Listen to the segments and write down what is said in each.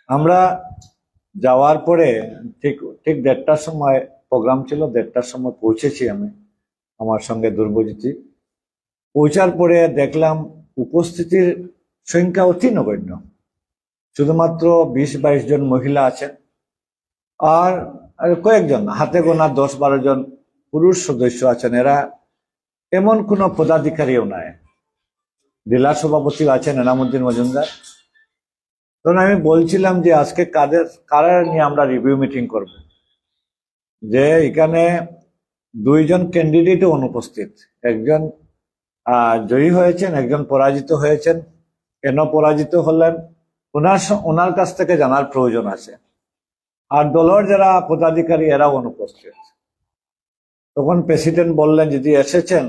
আমরা যাওয়ার পরে ঠিক ঠিক 1:30টার সময় প্রোগ্রাম ছিল, 1:30টার সময় পৌঁছেছি আমি, আমার সঙ্গে দুর্বজিতি। পৌঁছার পরে দেখলাম উপস্থিতির সংখ্যা অতি নগণ্য, শুধুমাত্র 20-22 জন মহিলা আছেন আর আর কয়েকজন হাতে গোনা 10-12 জন পুরুষ সদস্য আছেন। এরা এমন কোনো পদাধিকারীও নাই। জেলা সভাপতি আছেন এনামুদ্দিন মজুমদার। তখন আমি বলছিলাম যে আজকে কারা নিয়ে আমরা রিভিউ মিটিং করব, যে এখানে 2 জন ক্যান্ডিডেট অনুপস্থিত, একজন জয়ী হয়েছেন, একজন পরাজিত হয়েছেন। কেন পরাজিত হলেন ওনার কাছ থেকে জানার প্রয়োজন আছে। আর দলের যারা পদাধিকারী এরাও অনুপস্থিত। তখন প্রেসিডেন্ট বললেন, যদি এসেছেন,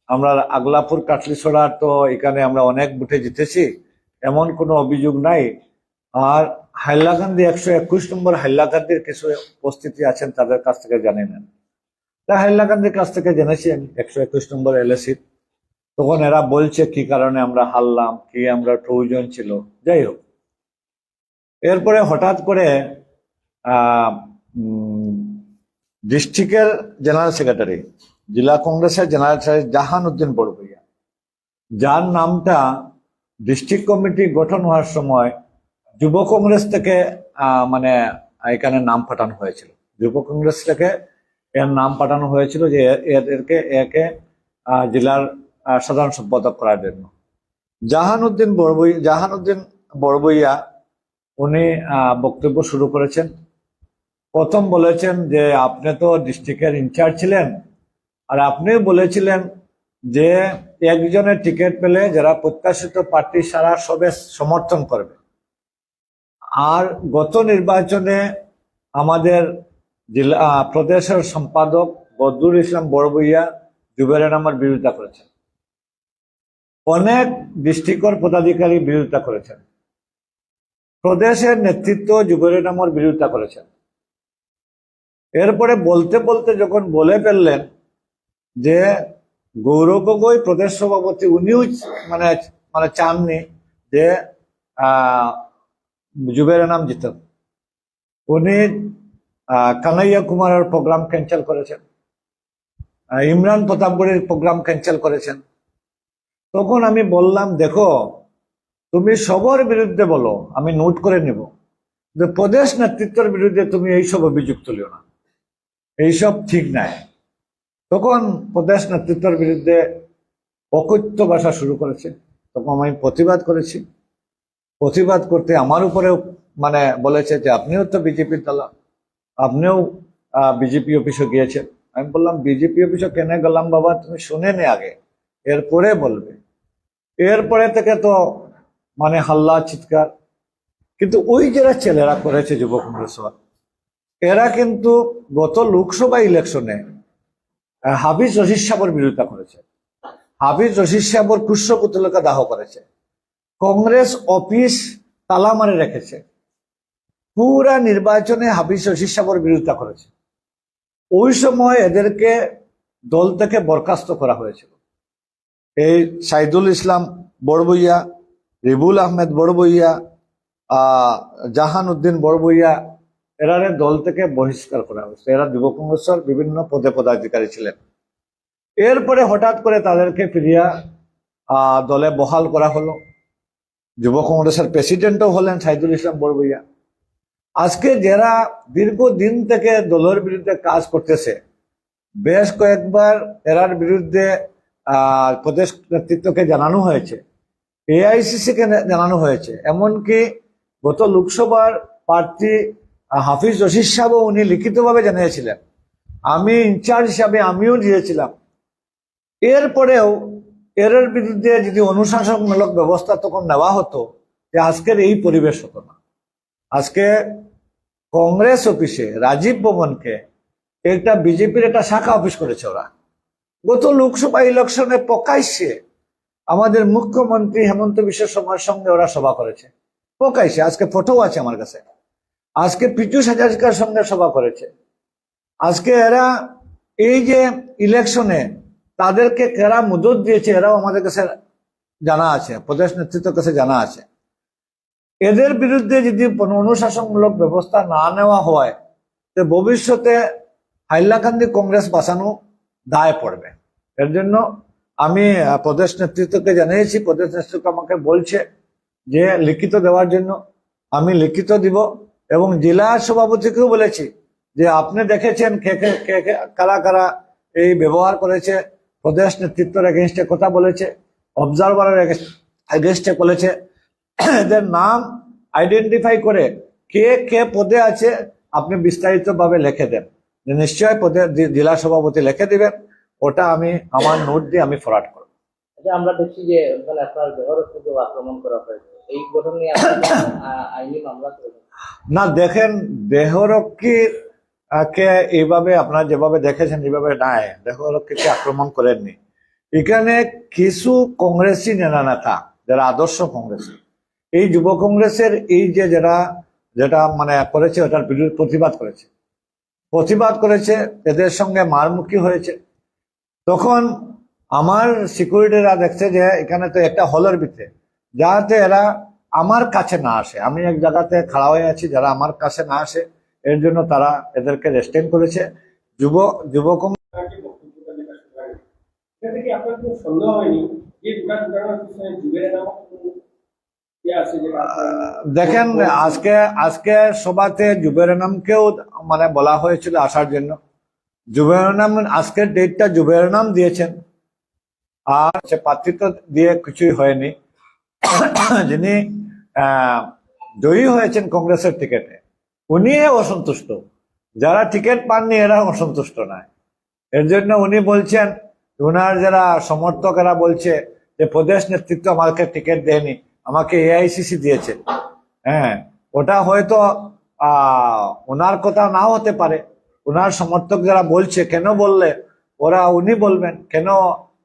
আমরা আগলাপুর কাটলিছড়া তো এখানে আমরা অনেক বুথে জিতেছি, এমন কোনো অভিযোগ নাই। আর হাইলাকান্দি 121 নম্বর হাইলাকান্দির কিছু উপস্থিতি আছেন, তাদের কাছ থেকে জানি নেন। তা হাইলাকান্দির কাছ থেকে জেনেছি আমি 121 নম্বর এলএসি। তখন এরা বলছে কি কারণে আমরা হারলাম, কি আমরা প্রয়োজন ছিল, যাই হোক। এরপরে হঠাৎ করে ডিস্ট্রিক্টের জেনারেল সেক্রেটারি, জেলা কংগ্রেসের জেনারেল সেক্রেটারি জাহানুদ্দিন বড়ভূইয়া, যার নামটা ডিস্ট্রিক্ট কমিটি গঠন হওয়ার সময় যুব কংগ্রেস থেকে মানে এখানে নাম পাঠানো হয়েছিল। যুব কংগ্রেস থেকে এর নাম পাঠানো হয়েছিল যে একে জেলার সাধারণ সম্পাদক করার জন্য। জাহানুদ্দিন বড়ভূইয়া উনি বক্তব্য শুরু করেছেন। প্রথম বলেছেন যে আপনি তো ডিস্ট্রিক্টের ইনচার্জ ছিলেন, আর আপনিও বলেছিলেন যে একজনের টিকিট পেলে যারা প্রত্যাশিত প্রার্থী সারা সবে সমর্থন করবে। আর গত নির্বাচনে আমাদের জেলা প্রদেশের সম্পাদক বদরুল ইসলাম বড়ভূইয়া জুবেরের নামের বিরোধিতা করেছেন, অনেক ডিস্ট্রিক্টের পদাধিকারী বিরোধিতা করেছেন, প্রদেশের নেতৃত্ব জুবেরের নামের বিরোধিতা করেছেন। এরপরে বলতে বলতে যখন বলে ফেললেন যে গৌরব গগৈ প্রদেশ সভাপতি, উনিও মানে মানে চাননি যে জুবেরের নাম জিতুক, উনি কানাইয়া কুমারের প্রোগ্রাম ক্যান্সেল করেছেন, ইমরান প্রতাপগড়ের প্রোগ্রাম ক্যান্সেল করেছেন। তখন আমি বললাম, দেখো তুমি সবার বিরুদ্ধে বলো, আমি নোট করে নিব, যে প্রদেশ নেতৃত্বের বিরুদ্ধে তুমি এইসব অভিযোগ তুলিও না, এইসব ঠিক নাই। তখন প্রদেশ নেতৃত্বের বিরুদ্ধে অকথ্য ভাষা শুরু করেছে। তখন আমি প্রতিবাদ করেছি। প্রতিবাদ করতে আমার উপরেও মানে বলেছে যে আপনিও তো বিজেপির দল, আপনিও বিজেপি অফিসে গিয়েছেন। আমি বললাম, বিজেপি অফিসে কেন গেলাম বাবা, তুমি শুনে নে আগে, এরপরে বলবে। এরপরে থেকে তো মানে হাল্লা চিৎকার। কিন্তু ওই যারা ছেলেরা করেছে যুব কংগ্রেস, এরা কিন্তু গত লোকসভা ইলেকশনে হাফিজ রশিদ সাহেবের বিরোধিতা করেছে। হাফিজ রশিদ সাহেবের পুষ্য পুতলিকা দাহ করেছে, কংগ্রেস অফিস তালা মারে রেখেছে, পুরা নির্বাচনে হাফিজ রশিদ সাহেবের বিরোধিতা করেছে। ওই সময় এদেরকে দল থেকে বরখাস্ত করা হয়েছিল। এই সাইদুল ইসলাম বড়ভূইয়া, রিবুল আহমেদ বড়ভূইয়া, জাহানুদ্দিন বড়ভূইয়া, এরারে দল থেকে বহিষ্কার করা হয়েছে। এরা যুব কংগ্রেসের বিভিন্ন পদে পদাধিকারী ছিলেন। এরপরে হঠাৎ করে তাদেরকে ফিরিয়া দলে বহাল করা হলো। যুব কংগ্রেসের প্রেসিডেন্টও হলেন সাইদুল ইসলাম বড়ভূইয়া। আজকে যারা দীর্ঘদিন থেকে দলের বিরুদ্ধে কাজ করতেছে, বেশ কয়েকবার এরার বিরুদ্ধে প্রদেশ নেতৃত্বকে জানানো হয়েছে, এআইসিসি কে জানানো হয়েছে, এমনকি গত লোকসভার প্রার্থী হাফিজ রশিদ সাহেবও উনি লিখিতভাবে জানিয়েছিলেন, আমি ইনচার্জ হিসাবে আমিও দিয়েছিলাম। এরপরেও এর বিরুদ্ধে যদি অনুশাসনমূলক ব্যবস্থা তখন নেওয়া হতো, যে আজকের এই পরিবেশ হতো না। আজকে কংগ্রেস অফিসে রাজীব ভবনকে একটা বিজেপির একটা শাখা অফিস করেছে ওরা। গত লোকসভা ইলেকশনে প্রকাশ্যে আমাদের মুখ্যমন্ত্রী হেমন্ত বিশ্ব শর্মার সঙ্গে ওরা সভা করেছে, প্রকাশ্যে, আজকে ফটো আছে আমার কাছে। আজকে পীযূষ হাজারিকার সঙ্গে সভা করেছে। আজকে এরা এই যে ইলেকশনে তাদেরকে কারা মদত দিয়েছে, এরাও আমাদের কাছে জানা আছে, প্রদেশ নেতৃত্বের কাছে জানা আছে। এদের বিরুদ্ধে যদি অনুশাসনমূলক ব্যবস্থা না নেওয়া হয়, তো ভবিষ্যতে হাইলাকান্দি কংগ্রেস বাঁচানো দায় পড়বে। এর জন্য আমি প্রদেশ নেতৃত্বকে জানিয়েছি, প্রদেশ নেতৃত্ব আমাকে বলছে যে লিখিত দেওয়ার জন্য, আমি লিখিত দিব। এবং জেলা সভাপতিকেও বলেছি যে আপনি দেখেছেন কারা কারা এই ব্যবহার করেছে, প্রদেশ নেতৃত্বের এগেনস্টে কথা বলেছে, অবজারভারের এগেনস্টে বলেছে। এদের নাম আইডেন্টিফাই করে কে কে পদে আছে আপনি বিস্তারিত ভাবে লিখে দেন, নিশ্চয় পদে জেলা সভাপতি লিখে দিবেন, ওটা আমি আমার নোট দিয়ে আমি ফরওয়ার্ড করব। আমরা দেখছি যে মানে আপনার দেহরক্ষীকে আক্রমণ করা হয়েছে, এই ঘটনা নিয়ে আইনি মামলা করেছেন না? দেখেন, দেহরক্ষী কে এইভাবে আপনারা যেভাবে দেখেছেন এইভাবে নাই, দেহরক্ষীকে আক্রমণ করেননি। এখানে কিছু কংগ্রেসি নেতা যারা আদর্শ কংগ্রেসি, এই যুব কংগ্রেসের এই যে যেটা মানে করেছে ওটার প্রতিবাদ করেছে, এদের সঙ্গে মারমুখী হয়েছে। তখন আমার সিকিউরিটিরা দেখছে যে এখানে তো একটা হলের ভিতরে, যাতে এরা আমার কাছে না আসে, আমি এক জায়গাতে খাড়া হয়ে আছি, যারা আমার কাছে না আসে, এর জন্য তারা এদেরকে রেস্ট্রেন করেছে। যুব দেখেন, আজকে সভাতে জুবেরের নামকেও মানে বলা হয়েছিল আসার জন্য। জুবেরের নাম, আজকের ডেটটা জুবেরের নাম দিয়েছেন, আর সে প্রার্থিত্ব দিয়ে কিছুই হয়নি। যিনি জয়ী হয়েছেন কংগ্রেসের টিকিটে, উনি অসন্তুষ্ট, যারা টিকিট পাননি এরা অসন্তুষ্ট নয়। এর জন্য উনি বলছেন, ওনার যারা সমর্থকেরা বলছে যে প্রদেশ নেতৃত্ব আমাকে টিকিট দেয়নি, আমাকে এআইসিসি দিয়েছে। হ্যাঁ, ওটা হয়তো ওনার কথা নাও হতে পারে। ওনার সমর্থক যারা বলছে, কেন বললে উনি বলবেন কেন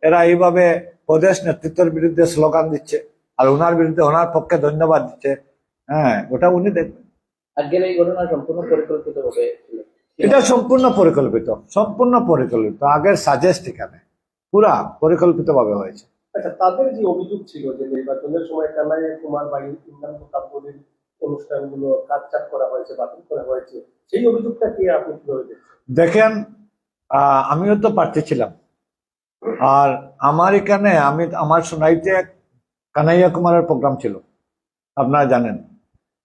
এরা এইভাবে প্রদেশ নেতৃত্বের বিরুদ্ধে স্লোগান দিচ্ছে আর ওনার বিরুদ্ধে ওনার পক্ষে ধন্যবাদ দিচ্ছে। হ্যাঁ, ওটা উনি দেখবেন। আজকের এই ঘটনা সম্পূর্ণ পরিকল্পিত হবে, এটা সম্পূর্ণ পরিকল্পিত, আগের সাজেস্ট এখানে পুরা পরিকল্পিত ভাবে হয়েছে। আচ্ছা, তাদের যে অভিযোগ ছিল যে নির্বাচনের সময় কানাইয়া কুমার বাড়ির ইমরান প্রতাপের অনুষ্ঠানগুলো কাটছাট করা হয়েছে, বাতিল করা হয়েছে, সেই অভিযোগটা কি আপনি কিভাবে দেখছেন? দেখেন, আমিও তো প্রার্থী ছিলাম, আর আমার এখানে আমার সোনাইতে কানাইয়া কুমারের প্রোগ্রাম ছিল, আপনারা জানেন।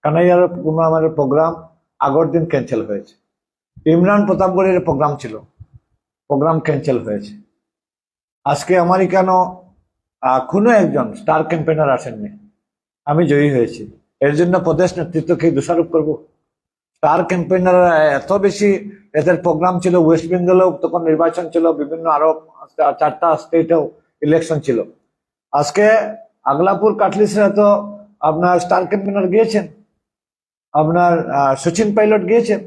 কানাইয়া কুমারের প্রোগ্রাম আগের দিন ক্যান্সেল হয়েছে। ইমরান প্রতাপগড়ের প্রোগ্রাম ছিল, প্রোগ্রাম ক্যান্সেল হয়েছে। আজকে আমার এখানেও কোনো একজন স্টার ক্যাম্পেনার আসেননি, আমি জয়ী হয়েছি। এর জন্য প্রদেশ নেতৃত্বকে দোষারোপ করব? স্টার ক্যাম্পেনার এত বেশি, এদের প্রোগ্রাম ছিল, ওয়েস্ট বেঙ্গলেও তখন নির্বাচন ছিল, বিভিন্ন আরো 4টা স্টেটেও ইলেকশন ছিল। আজকে আগলাপুর কাটলিসরা তো আপনার স্টার ক্যাম্পেনার গিয়েছেন, আপনার সচিন পাইলট গিয়েছেন,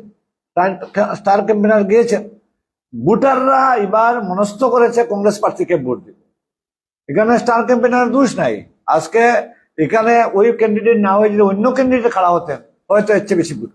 স্টার ক্যাম্পেনার গিয়েছেন। ভোটাররা এবার মনস্থ করেছে কংগ্রেস প্রার্থীকে ভোট দিবে। এখানে স্টার ক্যাম্পেনার দোষ নাই। আজকে এখানে ওই ক্যান্ডিডেট না হয়ে যদি অন্য ক্যান্ডিডেট খাড়া হতেন, হয়তো এর চেয়ে বেশি ভোট।